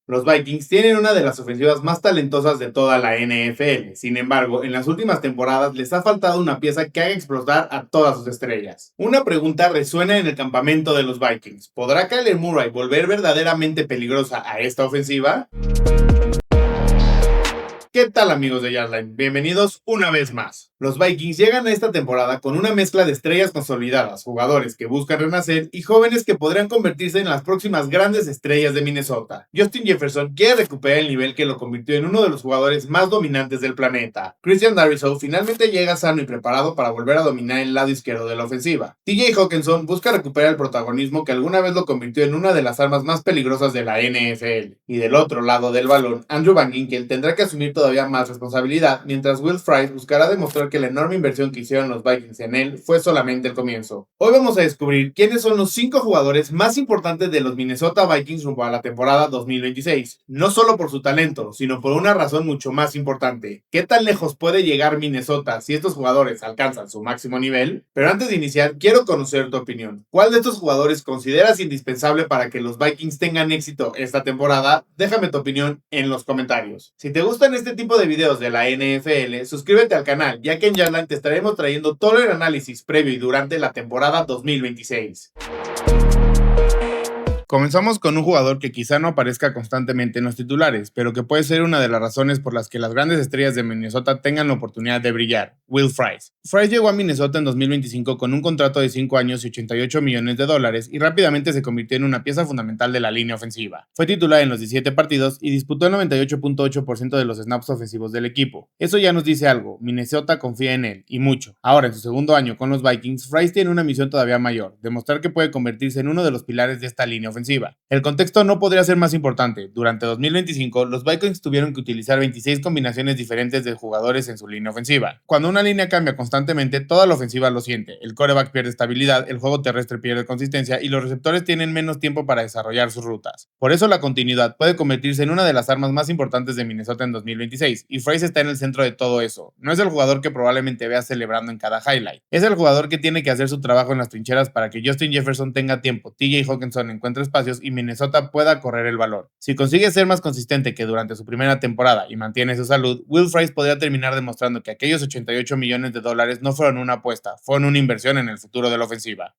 Los Vikings tienen una de las ofensivas más talentosas de toda la NFL. Sin embargo, en las últimas temporadas les ha faltado una pieza que haga explotar a todas sus estrellas. Una pregunta resuena en el campamento de los Vikings. ¿Podrá Kyler Murray volver verdaderamente peligrosa a esta ofensiva? ¿Qué tal, amigos de Yardline? Bienvenidos una vez más. Los Vikings llegan a esta temporada con una mezcla de estrellas consolidadas, jugadores que buscan renacer y jóvenes que podrían convertirse en las próximas grandes estrellas de Minnesota. Justin Jefferson quiere recuperar el nivel que lo convirtió en uno de los jugadores más dominantes del planeta. Christian Darrisaw finalmente llega sano y preparado para volver a dominar el lado izquierdo de la ofensiva. TJ Hawkinson busca recuperar el protagonismo que alguna vez lo convirtió en una de las armas más peligrosas de la NFL. Y del otro lado del balón, Andrew Van Ginkel tendrá que asumir todavía más responsabilidad, mientras Will Fries buscará demostrar que la enorme inversión que hicieron los Vikings en él fue solamente el comienzo. Hoy vamos a descubrir quiénes son los 5 jugadores más importantes de los Minnesota Vikings rumbo a la temporada 2026, no solo por su talento, sino por una razón mucho más importante: ¿qué tan lejos puede llegar Minnesota si estos jugadores alcanzan su máximo nivel? Pero antes de iniciar, quiero conocer tu opinión. ¿Cuál de estos jugadores consideras indispensable para que los Vikings tengan éxito esta temporada? Déjame tu opinión en los comentarios. Si te gustan este tipo de videos de la NFL, suscríbete al canal, ya que en Yardline te estaremos trayendo todo el análisis previo y durante la temporada 2026. Comenzamos con un jugador que quizá no aparezca constantemente en los titulares, pero que puede ser una de las razones por las que las grandes estrellas de Minnesota tengan la oportunidad de brillar: Will Fries. Fries llegó a Minnesota en 2025 con un contrato de 5 años y $88 millones y rápidamente se convirtió en una pieza fundamental de la línea ofensiva. Fue titular en los 17 partidos y disputó el 98.8% de los snaps ofensivos del equipo. Eso ya nos dice algo: Minnesota confía en él, y mucho. Ahora, en su segundo año con los Vikings, Fries tiene una misión todavía mayor: demostrar que puede convertirse en uno de los pilares de esta línea ofensiva. El contexto no podría ser más importante. Durante 2025, los Vikings tuvieron que utilizar 26 combinaciones diferentes de jugadores en su línea ofensiva. Cuando una línea cambia constantemente, toda la ofensiva lo siente. El quarterback pierde estabilidad, el juego terrestre pierde consistencia y los receptores tienen menos tiempo para desarrollar sus rutas. Por eso la continuidad puede convertirse en una de las armas más importantes de Minnesota en 2026, y Fries está en el centro de todo eso. No es el jugador que probablemente veas celebrando en cada highlight. Es el jugador que tiene que hacer su trabajo en las trincheras para que Justin Jefferson tenga tiempo, TJ Hawkinson encuentre espacios y Minnesota pueda correr el balón. Si consigue ser más consistente que durante su primera temporada y mantiene su salud, Will Fries podría terminar demostrando que aquellos $88 millones no fueron una apuesta, fueron una inversión en el futuro de la ofensiva.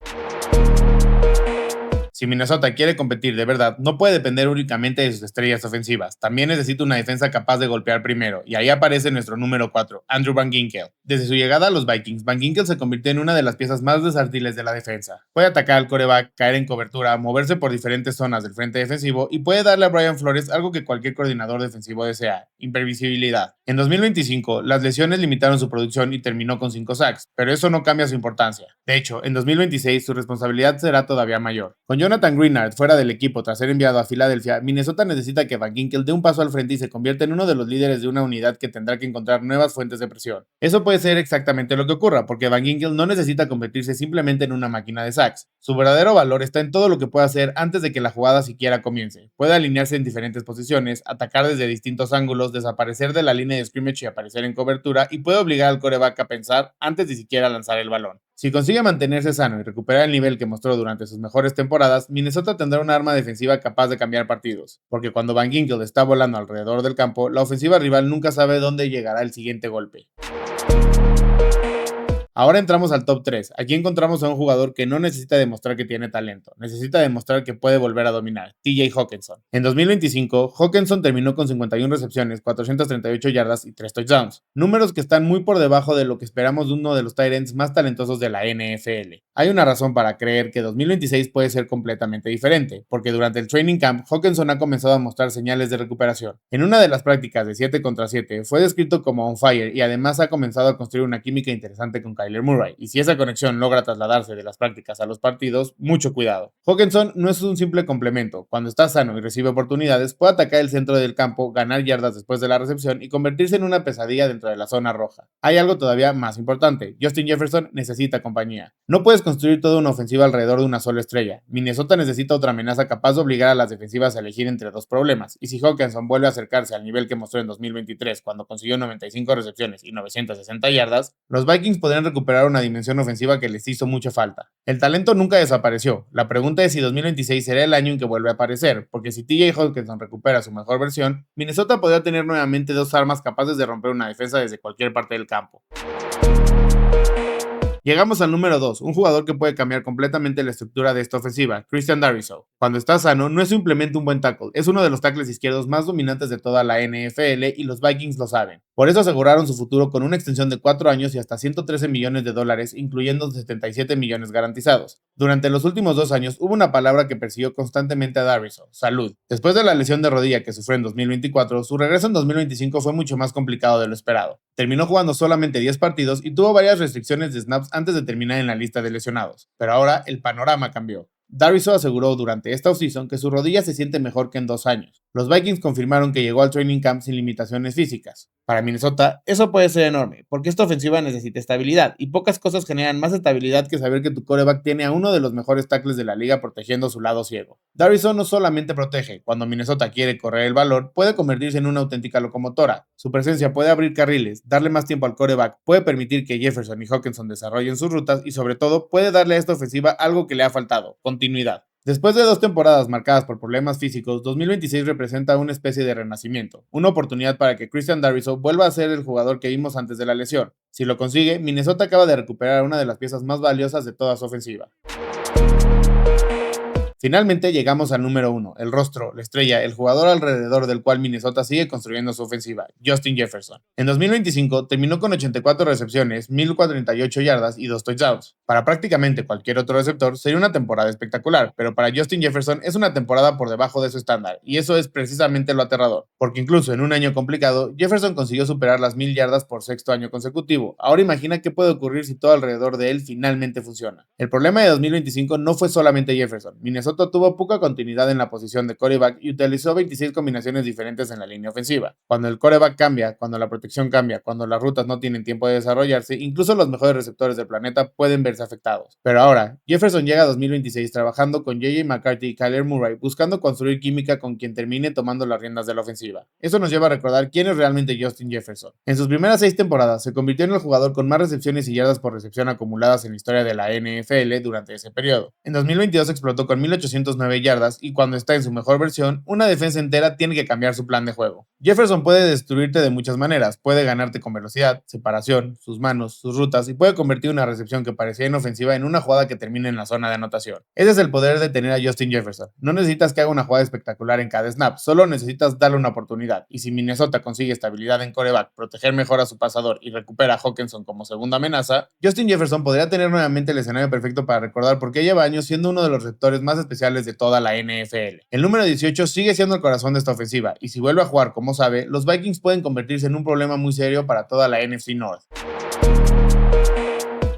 Si Minnesota quiere competir de verdad, no puede depender únicamente de sus estrellas ofensivas. También necesita una defensa capaz de golpear primero, y ahí aparece nuestro número 4, Andrew Van Ginkel. Desde su llegada a los Vikings, Van Ginkel se convirtió en una de las piezas más versátiles de la defensa. Puede atacar al quarterback, caer en cobertura, moverse por diferentes zonas del frente defensivo y puede darle a Brian Flores algo que cualquier coordinador defensivo desea: imprevisibilidad. En 2025, las lesiones limitaron su producción y terminó con 5 sacks, pero eso no cambia su importancia. De hecho, en 2026 su responsabilidad será todavía mayor. Con Jonathan Greenard fuera del equipo tras ser enviado a Filadelfia, Minnesota necesita que Van Ginkel dé un paso al frente y se convierta en uno de los líderes de una unidad que tendrá que encontrar nuevas fuentes de presión. Eso puede ser exactamente lo que ocurra, porque Van Ginkel no necesita convertirse simplemente en una máquina de sacks. Su verdadero valor está en todo lo que puede hacer antes de que la jugada siquiera comience. Puede alinearse en diferentes posiciones, atacar desde distintos ángulos, desaparecer de la línea de scrimmage y aparecer en cobertura, y puede obligar al quarterback a pensar antes de siquiera lanzar el balón. Si consigue mantenerse sano y recuperar el nivel que mostró durante sus mejores temporadas, Minnesota tendrá una arma defensiva capaz de cambiar partidos, porque cuando Van Ginkel está volando alrededor del campo, la ofensiva rival nunca sabe dónde llegará el siguiente golpe. Ahora entramos al top 3. Aquí encontramos a un jugador que no necesita demostrar que tiene talento, necesita demostrar que puede volver a dominar: TJ Hawkinson. En 2025, Hawkinson terminó con 51 recepciones, 438 yardas y 3 touchdowns, números que están muy por debajo de lo que esperamos de uno de los tight ends más talentosos de la NFL. Hay una razón para creer que 2026 puede ser completamente diferente, porque durante el training camp, Hawkinson ha comenzado a mostrar señales de recuperación. En una de las prácticas de 7 contra 7, fue descrito como on fire y además ha comenzado a construir una química interesante con Kyler Murray, y si esa conexión logra trasladarse de las prácticas a los partidos, mucho cuidado. Hawkinson no es un simple complemento. Cuando está sano y recibe oportunidades, puede atacar el centro del campo, ganar yardas después de la recepción y convertirse en una pesadilla dentro de la zona roja. Hay algo todavía más importante: Justin Jefferson necesita compañía. No puedes construir toda una ofensiva alrededor de una sola estrella. Minnesota necesita otra amenaza capaz de obligar a las defensivas a elegir entre dos problemas, y si Hockenson vuelve a acercarse al nivel que mostró en 2023 cuando consiguió 95 recepciones y 960 yardas, los Vikings podrían recuperar una dimensión ofensiva que les hizo mucha falta. El talento nunca desapareció, la pregunta es si 2026 será el año en que vuelve a aparecer, porque si TJ Hockenson recupera su mejor versión, Minnesota podría tener nuevamente dos armas capaces de romper una defensa desde cualquier parte del campo. Llegamos al número 2, un jugador que puede cambiar completamente la estructura de esta ofensiva, Christian Darrisaw. Cuando está sano, no es simplemente un buen tackle, es uno de los tackles izquierdos más dominantes de toda la NFL y los Vikings lo saben. Por eso aseguraron su futuro con una extensión de 4 años y hasta $113 millones, incluyendo 77 millones garantizados. Durante los últimos 2 años hubo una palabra que persiguió constantemente a Darrisaw: salud. Después de la lesión de rodilla que sufrió en 2024, su regreso en 2025 fue mucho más complicado de lo esperado. Terminó jugando solamente 10 partidos y tuvo varias restricciones de snaps antes de terminar en la lista de lesionados. Pero ahora el panorama cambió. Darrisaw aseguró durante esta offseason que su rodilla se siente mejor que en 2 años. Los Vikings confirmaron que llegó al training camp sin limitaciones físicas. Para Minnesota, eso puede ser enorme, porque esta ofensiva necesita estabilidad, y pocas cosas generan más estabilidad que saber que tu quarterback tiene a uno de los mejores tackles de la liga protegiendo su lado ciego. Darrisaw no solamente protege, cuando Minnesota quiere correr el balón, puede convertirse en una auténtica locomotora. Su presencia puede abrir carriles, darle más tiempo al quarterback, puede permitir que Jefferson y Hockenson desarrollen sus rutas y sobre todo puede darle a esta ofensiva algo que le ha faltado: continuidad. Después de 2 temporadas marcadas por problemas físicos, 2026 representa una especie de renacimiento, una oportunidad para que Christian Darrisaw vuelva a ser el jugador que vimos antes de la lesión. Si lo consigue, Minnesota acaba de recuperar una de las piezas más valiosas de toda su ofensiva. Finalmente llegamos al número 1, el rostro, la estrella, el jugador alrededor del cual Minnesota sigue construyendo su ofensiva, Justin Jefferson. En 2025 terminó con 84 recepciones, 1048 yardas y 2 touchdowns. Para prácticamente cualquier otro receptor sería una temporada espectacular, pero para Justin Jefferson es una temporada por debajo de su estándar, y eso es precisamente lo aterrador, porque incluso en un año complicado, Jefferson consiguió superar las 1000 yardas por 6º año consecutivo. Ahora imagina qué puede ocurrir si todo alrededor de él finalmente funciona. El problema de 2025 no fue solamente Jefferson. Minnesota tuvo poca continuidad en la posición de quarterback y utilizó 26 combinaciones diferentes en la línea ofensiva. Cuando el quarterback cambia, cuando la protección cambia, cuando las rutas no tienen tiempo de desarrollarse, incluso los mejores receptores del planeta pueden verse afectados. Pero ahora, Jefferson llega a 2026 trabajando con J.J. McCarthy y Kyler Murray, buscando construir química con quien termine tomando las riendas de la ofensiva. Eso nos lleva a recordar quién es realmente Justin Jefferson. En sus primeras 6 temporadas, se convirtió en el jugador con más recepciones y yardas por recepción acumuladas en la historia de la NFL durante ese periodo. En 2022 explotó con 1809 yardas y cuando está en su mejor versión, una defensa entera tiene que cambiar su plan de juego. Jefferson puede destruirte de muchas maneras, puede ganarte con velocidad, separación, sus manos, sus rutas y puede convertir una recepción que parecía inofensiva en una jugada que termine en la zona de anotación. Ese es el poder de tener a Justin Jefferson. No necesitas que haga una jugada espectacular en cada snap, solo necesitas darle una oportunidad, y si Minnesota consigue estabilidad en quarterback, proteger mejor a su pasador y recupera a Hockenson como segunda amenaza, Justin Jefferson podría tener nuevamente el escenario perfecto para recordar por qué lleva años siendo uno de los receptores más especiales de toda la NFL. El número 18 sigue siendo el corazón de esta ofensiva, y si vuelve a jugar como sabe, los Vikings pueden convertirse en un problema muy serio para toda la NFC North.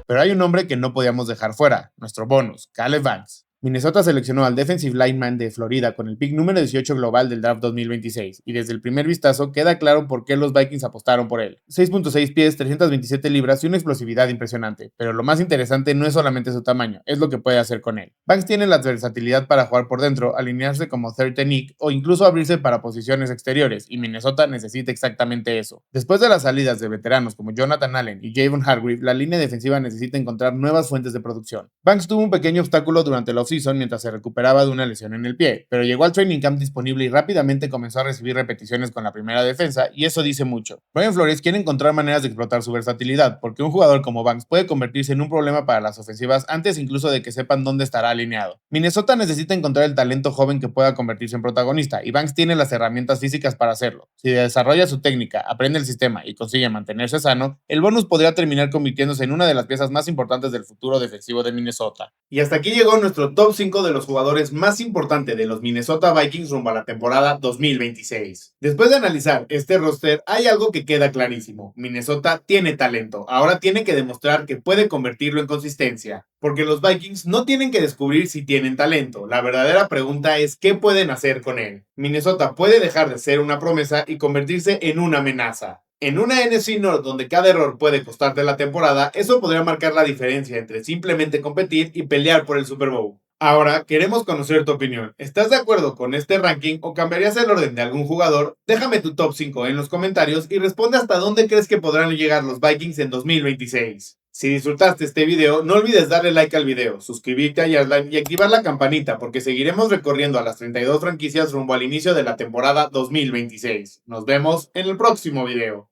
Pero hay un hombre que no podíamos dejar fuera, nuestro bonus, Caleb Banks. Minnesota seleccionó al defensive lineman de Florida con el pick número 18 global del draft 2026, y desde el primer vistazo queda claro por qué los Vikings apostaron por él. 6.6 pies, 327 libras y una explosividad impresionante, pero lo más interesante no es solamente su tamaño, es lo que puede hacer con él. Banks tiene la versatilidad para jugar por dentro, alinearse como third technique o incluso abrirse para posiciones exteriores, y Minnesota necesita exactamente eso. Después de las salidas de veteranos como Jonathan Allen y Javon Hargrave, la línea defensiva necesita encontrar nuevas fuentes de producción. Banks tuvo un pequeño obstáculo durante la offseason mientras se recuperaba de una lesión en el pie, pero llegó al training camp disponible y rápidamente comenzó a recibir repeticiones con la primera defensa, y eso dice mucho. Brian Flores quiere encontrar maneras de explotar su versatilidad, porque un jugador como Banks puede convertirse en un problema para las ofensivas antes incluso de que sepan dónde estará alineado. Minnesota necesita encontrar el talento joven que pueda convertirse en protagonista, y Banks tiene las herramientas físicas para hacerlo. Si desarrolla su técnica, aprende el sistema y consigue mantenerse sano, el bonus podría terminar convirtiéndose en una de las piezas más importantes del futuro defensivo de Minnesota. Y hasta aquí llegó nuestro top 5 de los jugadores más importantes de los Minnesota Vikings rumbo a la temporada 2026. Después de analizar este roster, hay algo que queda clarísimo: Minnesota tiene talento, ahora tiene que demostrar que puede convertirlo en consistencia, porque los Vikings no tienen que descubrir si tienen talento, la verdadera pregunta es qué pueden hacer con él. Minnesota puede dejar de ser una promesa y convertirse en una amenaza. En una NFC North donde cada error puede costarte la temporada, eso podría marcar la diferencia entre simplemente competir y pelear por el Super Bowl. Ahora, queremos conocer tu opinión. ¿Estás de acuerdo con este ranking o cambiarías el orden de algún jugador? Déjame tu top 5 en los comentarios y responde hasta dónde crees que podrán llegar los Vikings en 2026. Si disfrutaste este video, no olvides darle like al video, suscribirte a Yardline y activar la campanita porque seguiremos recorriendo a las 32 franquicias rumbo al inicio de la temporada 2026. Nos vemos en el próximo video.